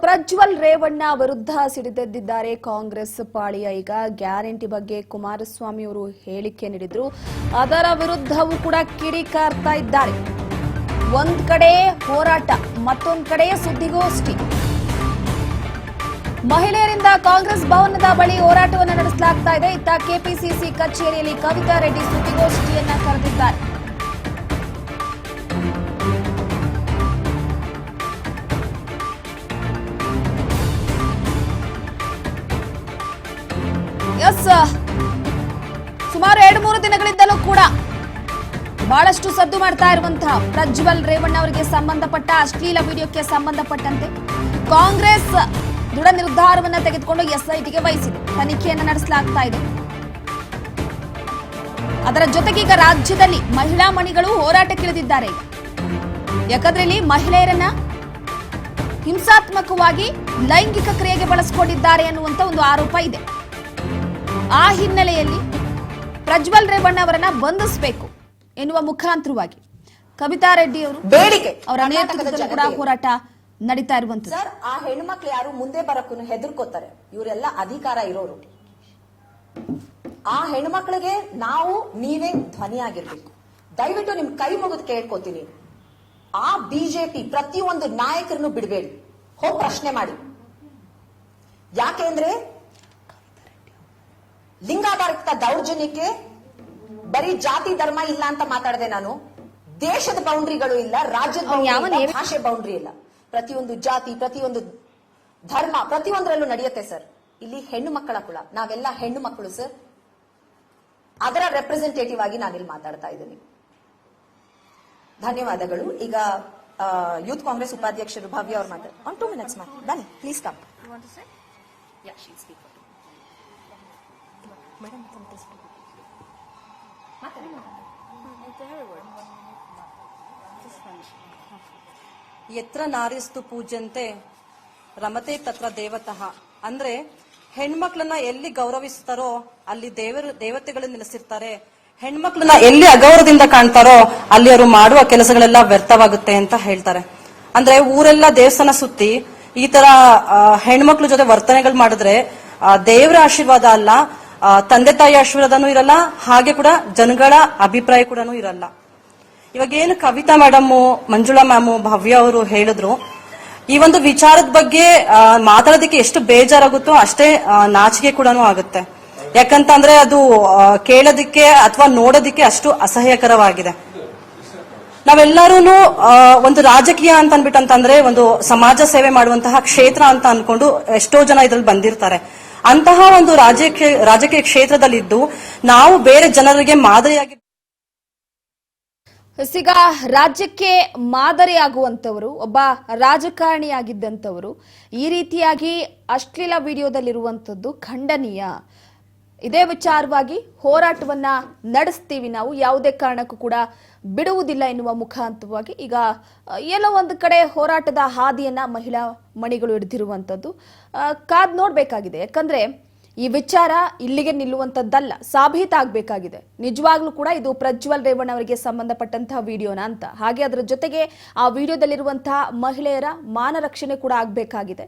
ಪ್ರಜ್ವಲ್ ರೇವಣ್ಣ ವಿರುದ್ಧ ಸಿಡಿದೆದ್ದಿದ್ದಾರೆ ಕಾಂಗ್ರೆಸ್ ಪಾಳಿಯ. ಈಗ ಗ್ಯಾರಂಟಿ ಬಗ್ಗೆ ಕುಮಾರಸ್ವಾಮಿ ಅವರು ಹೇಳಿಕೆ ನೀಡಿದ್ರು, ಅದರ ವಿರುದ್ಧವೂ ಕೂಡ ಕಿಡಿಕಾರ್ತಾ ಇದ್ದಾರೆ. ಒಂದ್ ಕಡೆ ಹೋರಾಟ, ಮತ್ತೊಂದ್ ಕಡೆ ಸುದ್ದಿಗೋಷ್ಠಿ. ಮಹಿಳೆಯರಿಂದ ಕಾಂಗ್ರೆಸ್ ಭವನದ ಬಳಿ ಹೋರಾಟವನ್ನು ನಡೆಸಲಾಗ್ತಾ ಇದೆ. ಇತ್ತ ಕೆಪಿಸಿಸಿ ಕಚೇರಿಯಲ್ಲಿ ಕವಿತಾ ರೆಡ್ಡಿ ಸುದ್ದಿಗೋಷ್ಠಿಯನ್ನ ಕರೆದಿದ್ದಾರೆ. ಸುಮಾರು 2-3 ದಿನಗಳಿಂದಲೂ ಕೂಡ ಬಹಳಷ್ಟು ಸದ್ದು ಮಾಡ್ತಾ ಇರುವಂತಹ ಪ್ರಜ್ವಲ್ ರೇವಣ್ಣ ಅವರಿಗೆ ಸಂಬಂಧಪಟ್ಟ ಅಶ್ಲೀಲ ವಿಡಿಯೋಕ್ಕೆ ಸಂಬಂಧಪಟ್ಟಂತೆ ಕಾಂಗ್ರೆಸ್ ದೃಢ ನಿರ್ಧಾರವನ್ನು ತೆಗೆದುಕೊಂಡು ಎಸ್ಐಟಿಗೆ ವಹಿಸಿದೆ. ತನಿಖೆಯನ್ನು ನಡೆಸಲಾಗ್ತಾ ಇದೆ. ಅದರ ಜೊತೆಗೆ ಈಗ ರಾಜ್ಯದಲ್ಲಿ ಮಹಿಳಾ ಮಣಿಗಳು ಹೋರಾಟಕ್ಕಿಳಿದಿದ್ದಾರೆ. ಯಾಕಂದ್ರೆ ಇಲ್ಲಿ ಮಹಿಳೆಯರನ್ನ ಹಿಂಸಾತ್ಮಕವಾಗಿ ಲೈಂಗಿಕ ಕ್ರಿಯೆಗೆ ಬಳಸಿಕೊಂಡಿದ್ದಾರೆ ಅನ್ನುವಂತ ಒಂದು ಆರೋಪ ಇದೆ. ಆ ಹಿನ್ನೆಲೆಯಲ್ಲಿ ಪ್ರಜ್ವಲ್ ರೇವಣ್ಣ ಅವರನ್ನ ಬಂಧಿಸಬೇಕು ಎನ್ನುವ ಮುಖಾಂತರವಾಗಿ ಕವಿತಾ ರೆಡ್ಡಿ ಅವರು ಬೇಡಿಕೆ ಅವರ ನೇತೃತ್ವದಲ್ಲಿ ಕೂಡ ಹೋರಾಟ ನಡೀತಾ ಇರುವಂತದ್ದು. ಸರ್, ಆ ಹೆಣ್ಮಕ್ಳು ಯಾರು ಮುಂದೆ ಬರಕ್ಕೂ ಹೆದರ್ಕೋತಾರೆ. ಇವರೆಲ್ಲ ಅಧಿಕಾರ ಇರೋರು. ಆ ಹೆಣ್ಮಕ್ಳಿಗೆ ನಾವು ನೀವೇ ಧ್ವನಿಯಾಗಿರ್ಬೇಕು. ದಯವಿಟ್ಟು ನಿಮ್ ಕೈ ಮುಗಿದು ಕೇಳ್ಕೊತೀನಿ. ಆ ಬಿಜೆಪಿ ಪ್ರತಿಯೊಂದು ನಾಯಕರನ್ನು ಬಿಡಬೇಡಿ, ಹೋಗಿ ಪ್ರಶ್ನೆ ಮಾಡಿ. ಯಾಕೆಂದ್ರೆ ಲಿಂಗಾಧಾರಿತ ದೌರ್ಜನ್ಯಕ್ಕೆ ಬರೀ ಜಾತಿ ಧರ್ಮ ಇಲ್ಲ ಅಂತ ಮಾತಾಡದೆ ನಾನು. ದೇಶದ ಬೌಂಡ್ರಿಗಳು ಇಲ್ಲ, ರಾಜ್ಯದ ಭಾಷೆ ಬೌಂಡ್ರಿ ಇಲ್ಲ. ಪ್ರತಿಯೊಂದು ಜಾತಿ, ಪ್ರತಿಯೊಂದು ಧರ್ಮ, ಪ್ರತಿಯೊಂದರಲ್ಲೂ ನಡೆಯುತ್ತೆ ಸರ್. ಇಲ್ಲಿ ಹೆಣ್ಣು ಮಕ್ಕಳ ಕುಳ, ನಾವೆಲ್ಲ ಹೆಣ್ಣು ಮಕ್ಕಳು ಸರ್. ಅದರ ರೆಪ್ರೆಸೆಂಟೇಟಿವ್ ಆಗಿ ನಾನಿಲ್ಲಿ ಮಾತಾಡ್ತಾ ಇದ್ದೀನಿ. ಧನ್ಯವಾದಗಳು. ಈಗ ಯೂತ್ ಕಾಂಗ್ರೆಸ್ ಉಪಾಧ್ಯಕ್ಷರು ಭವ್ಯ ಅವ್ರು ಮಾತಾಡ್ತಾರೆ. 2 minutes ಬನ್ನಿ ಪ್ಲೀಸ್ ಕಮ್. ಯತ್ರ ನಾರಿಸ್ತು ಪೂಜ್ಯಂತೆ ರಮತೆ ತತ್ರ ದೇವತಃ. ಅಂದ್ರೆ ಹೆಣ್ಮಕ್ಳನ್ನ ಎಲ್ಲಿ ಗೌರವಿಸ್ತಾರೋ ಅಲ್ಲಿ ದೇವತೆಗಳು ನೆಲೆಸಿರ್ತಾರೆ. ಹೆಣ್ಮಕ್ಳನ್ನ ಎಲ್ಲಿ ಅಗೌರವದಿಂದ ಕಾಣ್ತಾರೋ ಅಲ್ಲಿ ಅವರು ಮಾಡುವ ಕೆಲಸಗಳೆಲ್ಲ ವ್ಯರ್ಥವಾಗುತ್ತೆ ಅಂತ ಹೇಳ್ತಾರೆ. ಅಂದ್ರೆ ಊರೆಲ್ಲ ದೇವಸ್ಥಾನ ಸುತ್ತಿ ಈ ತರ ಹೆಣ್ಮಕ್ಳ ಜೊತೆ ವರ್ತನೆಗಳು ಮಾಡಿದ್ರೆ ದೇವರ ಆಶೀರ್ವಾದ ಅಲ್ಲ, ತಂದೆ ತಾಯಿ ಆಶೀರ್ವಾದನೂ ಇರಲ್ಲ, ಹಾಗೆ ಕೂಡ ಜನಗಳ ಅಭಿಪ್ರಾಯ ಕೂಡ ಇರಲ್ಲ. ಇವಾಗ ಏನು ಕವಿತಾ ಮೇಡಮ್, ಮಂಜುಳಾ ಮ್ಯಾಮು, ಭವ್ಯ ಅವರು ಹೇಳಿದ್ರು, ಈ ಒಂದು ವಿಚಾರದ ಬಗ್ಗೆ ಮಾತಾಡೋದಕ್ಕೆ ಎಷ್ಟು ಬೇಜಾರಾಗುತ್ತೋ ಅಷ್ಟೇ ನಾಚಿಕೆ ಕೂಡ ಆಗುತ್ತೆ. ಯಾಕಂತಂದ್ರೆ ಅದು ಕೇಳೋದಿಕ್ಕೆ ಅಥವಾ ನೋಡೋದಿಕ್ಕೆ ಅಷ್ಟು ಅಸಹ್ಯಕರವಾಗಿದೆ. ನಾವೆಲ್ಲರೂ ಒಂದು ರಾಜಕೀಯ ಅಂತ ಅನ್ಬಿಟ್ಟಂತಂದ್ರೆ ಒಂದು ಸಮಾಜ ಸೇವೆ ಮಾಡುವಂತಹ ಕ್ಷೇತ್ರ ಅಂತ ಅನ್ಕೊಂಡು ಎಷ್ಟೋ ಜನ ಇದ್ರಲ್ಲಿ ಬಂದಿರ್ತಾರೆ. ಅಂತಹ ಒಂದು ರಾಜಕೀಯ ಕ್ಷೇತ್ರದಲ್ಲಿದ್ದು ನಾವು ಬೇರೆ ಜನರಿಗೆ ಮಾದರಿಯಾಗಿ ಈಗ ರಾಜ್ಯಕ್ಕೆ ಮಾದರಿಯಾಗುವಂತವರು, ಒಬ್ಬ ರಾಜಕಾರಣಿಯಾಗಿದ್ದಂಥವರು ಈ ರೀತಿಯಾಗಿ ಅಶ್ಲೀಲ ವಿಡಿಯೋದಲ್ಲಿರುವಂಥದ್ದು ಖಂಡನೀಯ. ಇದೇ ವಿಚಾರವಾಗಿ ಹೋರಾಟವನ್ನ ನಡೆಸ್ತೀವಿ, ನಾವು ಯಾವುದೇ ಕಾರಣಕ್ಕೂ ಕೂಡ ಬಿಡುವುದಿಲ್ಲ ಎನ್ನುವ ಮುಖಾಂತರವಾಗಿ ಈಗ ಎಲ್ಲೋ ಒಂದು ಕಡೆ ಹೋರಾಟದ ಹಾದಿಯನ್ನ ಮಹಿಳಾ ಮಣಿಗಳು ಹಿಡಿದಿರುವಂಥದ್ದು ಕಾದ್ ನೋಡ್ಬೇಕಾಗಿದೆ. ಯಾಕಂದ್ರೆ ಈ ವಿಚಾರ ಇಲ್ಲಿಗೆ ನಿಲ್ಲುವಂಥದ್ದಲ್ಲ, ಸಾಬೀತಾಗಬೇಕಾಗಿದೆ. ನಿಜವಾಗ್ಲೂ ಕೂಡ ಇದು ಪ್ರಜ್ವಲ್ ರೇವಣ್ಣ ಅವರಿಗೆ ಸಂಬಂಧಪಟ್ಟಂತಹ ವಿಡಿಯೋನ ಅಂತ. ಹಾಗೆ ಅದರ ಜೊತೆಗೆ ಆ ವಿಡಿಯೋದಲ್ಲಿರುವಂತಹ ಮಹಿಳೆಯರ ಮಾನ ರಕ್ಷಣೆ ಕೂಡ ಆಗಬೇಕಾಗಿದೆ.